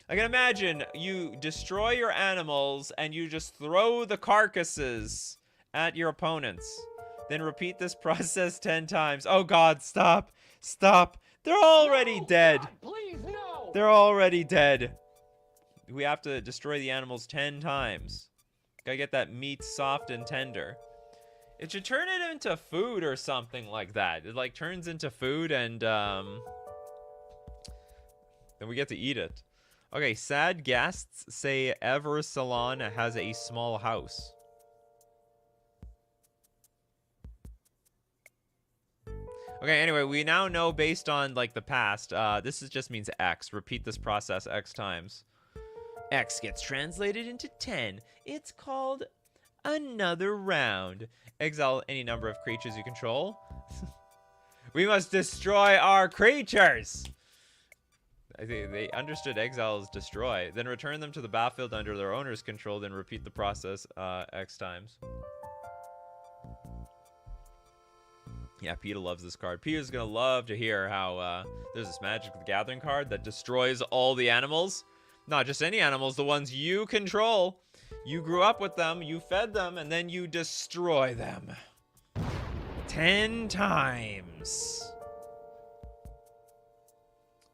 I can imagine you destroy your animals and you just throw the carcasses at your opponents. Then repeat this process 10 times. Oh God, stop. Stop. They're already dead. God, please, no. They're already dead. We have to destroy the animals 10 times. Gotta get that meat soft and tender. It should turn it into food or something like that. It like turns into food and then we get to eat it. Okay, sad guests say Ever Salon has a small house. Okay, anyway, we now know based on, like, the past, this just means X. Repeat this process X times. X gets translated into 10. It's called another round. Exile any number of creatures you control. We must destroy our creatures! I think they understood exile is destroy. Then return them to the battlefield under their owner's control, then repeat the process X times. Yeah, Peter loves this card. Peter's gonna love to hear how there's this Magic the Gathering card that destroys all the animals. Not just any animals, the ones you control. You grew up with them, you fed them, and then you destroy them. 10 times.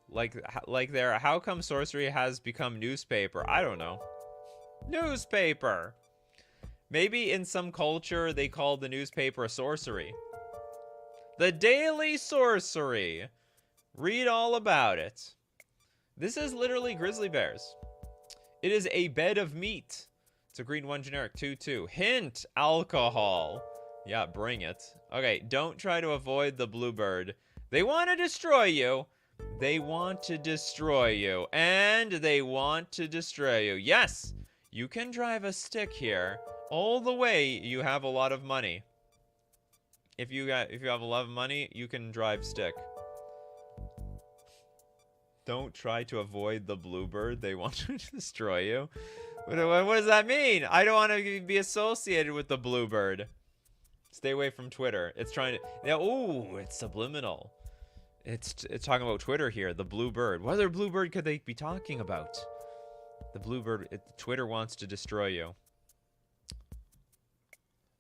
Like there, how come sorcery has become newspaper? I don't know. Newspaper. Maybe in some culture they called the newspaper a sorcery. The Daily Sorcery. Read all about it. This is literally grizzly bears. It is a bed of meat. It's a green 1 generic 2/2. Hint, alcohol. Yeah, bring it. Okay, don't try to avoid the bluebird. They want to destroy you. They want to destroy you. And they want to destroy you. Yes, you can drive a stick here. All the way, you have a lot of money. If you have a lot of money, you can drive stick. Don't try to avoid the bluebird. They want to destroy you. What does that mean? I don't want to be associated with the bluebird. Stay away from Twitter. It's trying to... Yeah, ooh, it's subliminal. It's talking about Twitter here. The bluebird. What other bluebird could they be talking about? The bluebird... Twitter wants to destroy you.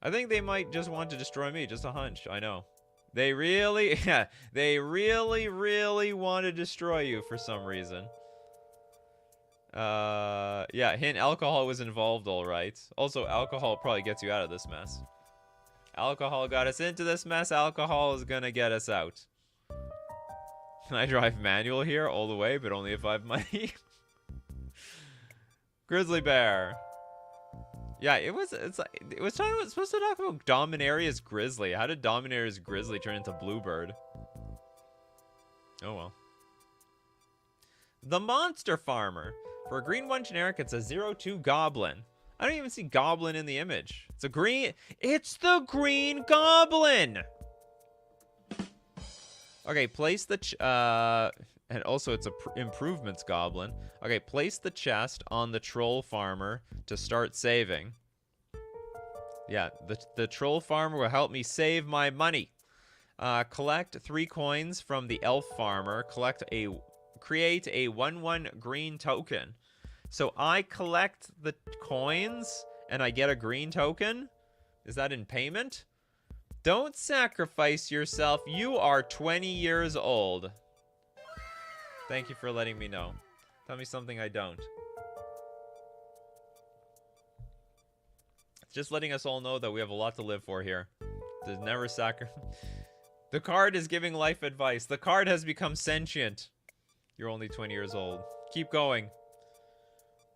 I think they might just want to destroy me. Just a hunch. I know. They really... Yeah, they really, really want to destroy you for some reason. Yeah, hint, alcohol was involved, all right. Also, alcohol probably gets you out of this mess. Alcohol got us into this mess. Alcohol is gonna get us out. Can I drive manual here all the way, but only if I have money? Grizzly bear. Yeah, it was supposed to talk about Dominaria's grizzly. How did Dominaria's grizzly turn into bluebird? Oh well. The monster farmer. For a green 1 generic, it's a 0/2 goblin. I don't even see goblin in the image. It's a green... It's the green goblin! Okay, place the... and also it's a improvements goblin. Okay, place the chest on the troll farmer to start saving. Yeah, the troll farmer will help me save my money. Collect 3 coins from the elf farmer. Create a 1/1 green token. So I collect the coins and I get a green token? Is that in payment? Don't sacrifice yourself. You are 20 years old. Thank you for letting me know. Tell me something I don't. It's just letting us all know that we have a lot to live for here. There's never sacrifice. The card is giving life advice. The card has become sentient. You're only 20 years old. Keep going.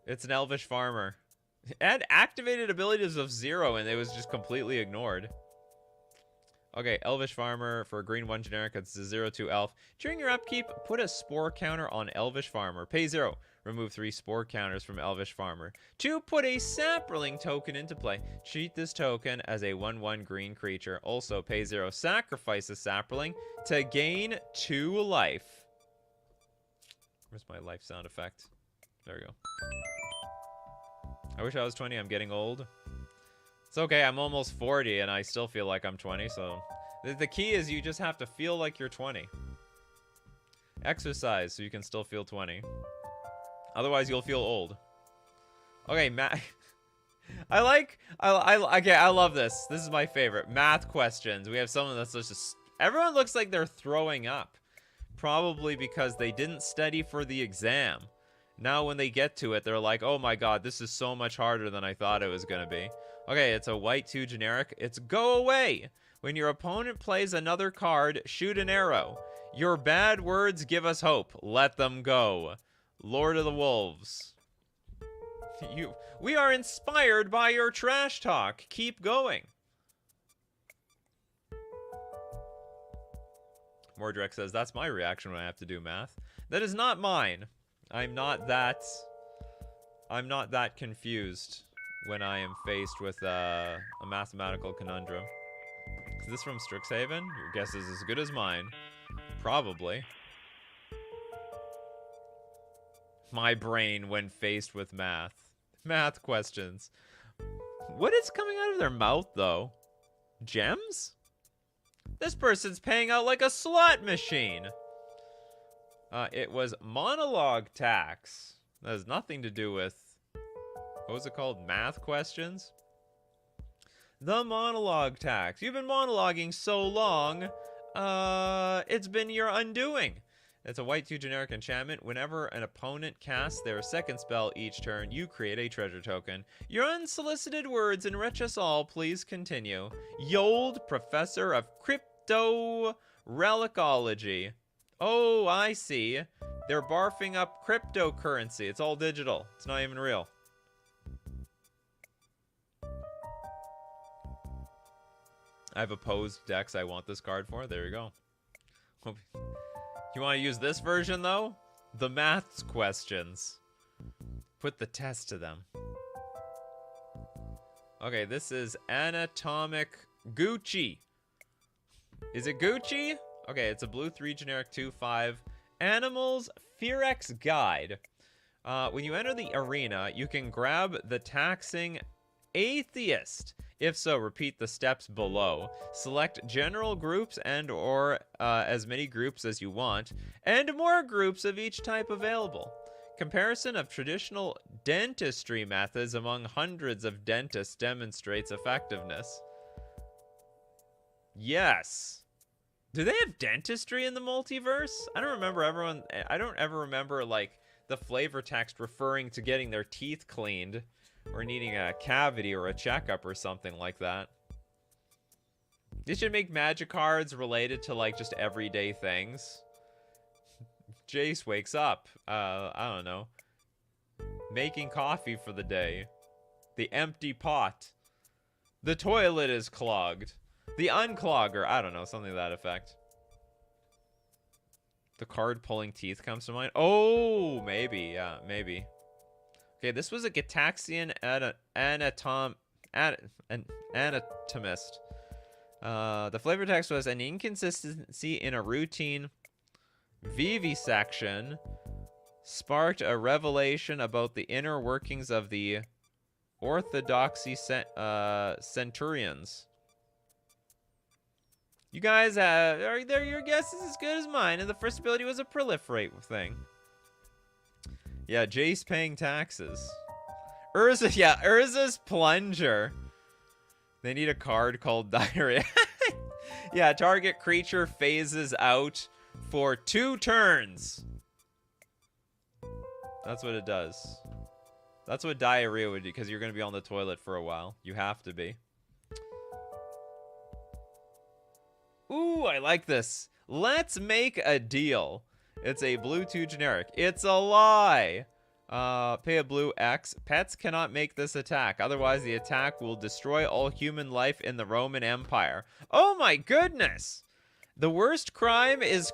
It's an elvish farmer. It had activated abilities of 0 and it was just completely ignored. Okay, elvish farmer for a green 1 generic. It's a 0/2 elf. During your upkeep, put a spore counter on elvish farmer. Pay 0. Remove 3 spore counters from elvish farmer. 2. Put a sapling token into play. Treat this token as a 1/1 green creature. Also, pay 0. Sacrifice a sapling to gain 2 life. Where's my life sound effect? There we go. I wish I was 20. I'm getting old. It's okay. I'm almost 40 and I still feel like I'm 20. So the key is you just have to feel like you're 20. Exercise so you can still feel 20. Otherwise, you'll feel old. Okay, Matt. I love this. This is my favorite. Math questions. We have someone that's just... Everyone looks like they're throwing up. Probably because they didn't study for the exam. Now when they get to it, they're like, oh my god, this is so much harder than I thought it was going to be. Okay, it's a white 2 generic. It's go away. When your opponent plays another card, shoot an arrow. Your bad words give us hope. Let them go. Lord of the Wolves. We are inspired by your trash talk. Keep going. Mordrek says, that's my reaction when I have to do math. That is not mine. I'm not that confused when I am faced with a mathematical conundrum. Is this from Strixhaven? Your guess is as good as mine. Probably. My brain when faced with math. Math questions. What is coming out of their mouth, though? Gems? This person's paying out like a slot machine. It was monologue tax. That has nothing to do with, what was it called? Math questions? The monologue tax. You've been monologuing so long, it's been your undoing. It's a white 2 generic enchantment. Whenever an opponent casts their second spell each turn, you create a treasure token. Your unsolicited words enrich us all. Please continue. Yold, professor of crypto relicology. Oh, I see. They're barfing up cryptocurrency. It's all digital. It's not even real. I have opposed decks I want this card for. There you go. You want to use this version, though? The maths questions. Put the test to them. Okay, this is Anatomic Gucci. Is it Gucci? Okay, it's a blue 3 generic 2/5. Animals Fearex Guide. When you enter the arena, you can grab the taxing atheist. If so, repeat the steps below. Select general groups and or as many groups as you want, and more groups of each type available. Comparison of traditional dentistry methods among hundreds of dentists demonstrates effectiveness. Yes. Do they have dentistry in the multiverse? I don't ever remember, like, the flavor text referring to getting their teeth cleaned. Or needing a cavity or a checkup or something like that. They should make magic cards related to, like, just everyday things. Jace wakes up. I don't know. Making coffee for the day. The empty pot. The toilet is clogged. The unclogger. I don't know, something to that effect. The card pulling teeth comes to mind. Oh, maybe. Yeah, maybe. Okay, this was a Gitaxian anatomist. The flavor text was an inconsistency in a routine vivisection sparked a revelation about the inner workings of the orthodoxy centurions. You guys, your guess is as good as mine, and the first ability was a proliferate thing. Yeah, Jace paying taxes. Urza's Plunger. They need a card called Diarrhea. Yeah, target creature phases out for 2 turns. That's what it does. That's what diarrhea would do, because you're going to be on the toilet for a while. You have to be. Ooh, I like this. Let's make a deal. It's a blue 2 generic. It's a lie. Pay a blue X. Pets cannot make this attack. Otherwise, the attack will destroy all human life in the Roman Empire. Oh my goodness. The worst crime is...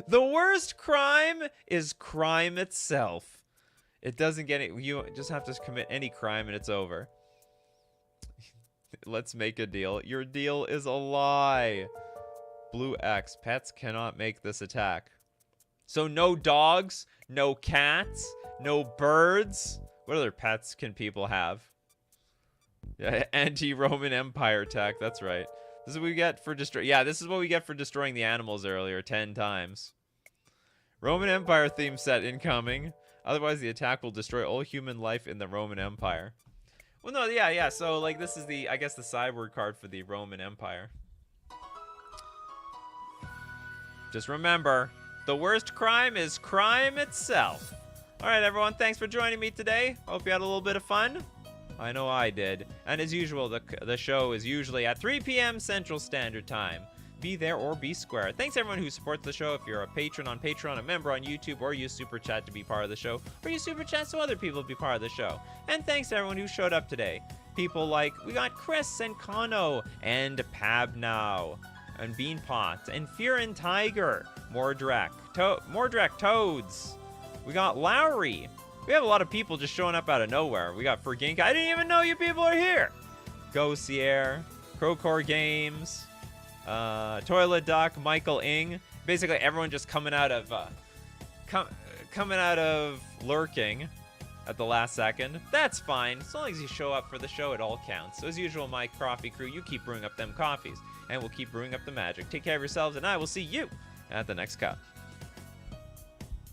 the worst crime is crime itself. It doesn't get it. You just have to commit any crime and it's over. Let's make a deal. Your deal is a lie. Blue X. Pets cannot make this attack. So no dogs, no cats, no birds. What other pets can people have? Yeah, anti-Roman Empire attack. That's right. This is what we get for this is what we get for destroying the animals earlier 10 times. Roman Empire theme set incoming. Otherwise, the attack will destroy all human life in the Roman Empire. Well, no, yeah. So, like, this is the, I guess, the sideboard card for the Roman Empire. Just remember, the worst crime is crime itself. All right, everyone, thanks for joining me today. Hope you had a little bit of fun. I know I did. And as usual, the show is usually at 3 p.m. Central Standard Time. Be there or be square. Thanks everyone who supports the show. If you're a patron on Patreon, a member on YouTube, or use Super Chat to be part of the show, or use Super Chat so other people be part of the show. And thanks to everyone who showed up today. People like, we got Chris and Kano, and Pabnow, and Beanpot, and Fear and Tiger, Mordrek Toads. We got Lowry. We have a lot of people just showing up out of nowhere. We got Fergink. I didn't even know you people are here. Gosier, Crowcore Games, Toilet Duck, Michael Ing. Basically everyone just coming out of lurking. at the last second. That's fine. As long as you show up for the show, it all counts. So as usual, my coffee crew, you keep brewing up them coffees, and we'll keep brewing up the magic. Take care of yourselves, and I will see you at the next cup.